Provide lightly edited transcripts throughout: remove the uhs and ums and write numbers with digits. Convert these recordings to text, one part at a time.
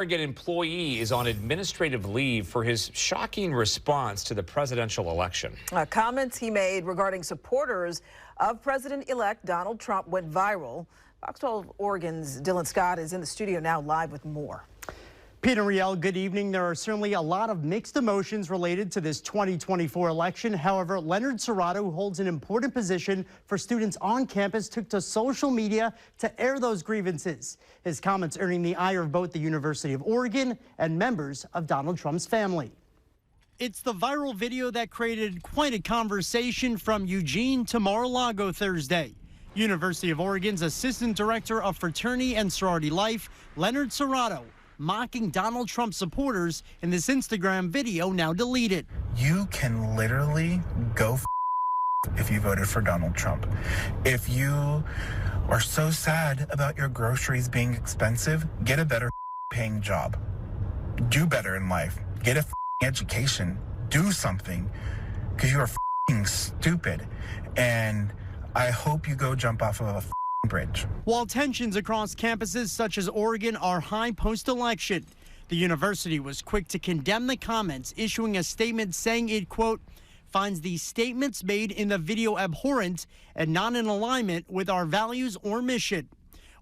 Oregon employee is on administrative leave for his shocking response to the presidential election. Comments he made regarding supporters of President-elect Donald Trump went viral. Fox 12 Oregon's Dylan Scott is in the studio now live with more. Peter Riel, good evening. There are certainly a lot of mixed emotions related to this 2024 election. However, Leonard Serrato, who holds an important position for students on campus, took to social media to air those grievances. His comments earning the ire of both the University of Oregon and members of Donald Trump's family. It's the viral video that created quite a conversation from Eugene to Mar-a-Lago Thursday. University of Oregon's Assistant Director of Fraternity and Sorority Life, Leonard Serrato, mocking Donald Trump supporters in this Instagram video now deleted. You can literally go if you voted for Donald Trump. If you are so sad about your groceries being expensive, get a better paying job. Do better in life. Get a education. Do something, because you are stupid. And I hope you go jump off of a bridge. While tensions across campuses such as Oregon are high post-election, the university was quick to condemn the comments, issuing a statement saying it, quote, finds these statements made in the video abhorrent and not in alignment with our values or mission.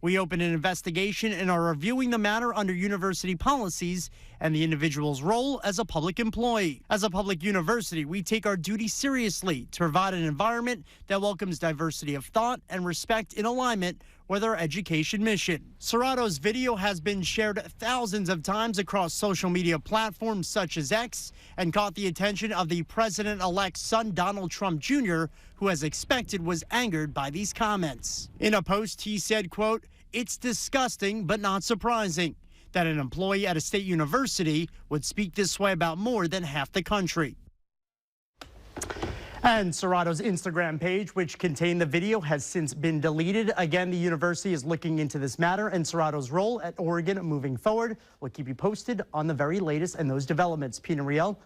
We opened an investigation and are reviewing the matter under university policies and the individual's role as a public employee. As a public university, we take our duty seriously to provide an environment that welcomes diversity of thought and respect in alignment with our education mission. Serrato's video has been shared thousands of times across social media platforms such as X and caught the attention of the president-elect's son, Donald Trump Jr., who, as expected, was angered by these comments. In a post, he said, quote, it's disgusting but not surprising that an employee at a state university would speak this way about more than half the country. And Serrato's Instagram page, which contained the video, has since been deleted. Again, the university is looking into this matter and Serrato's role at Oregon moving forward. We'll keep you posted on the very latest and those developments. Pina Riel.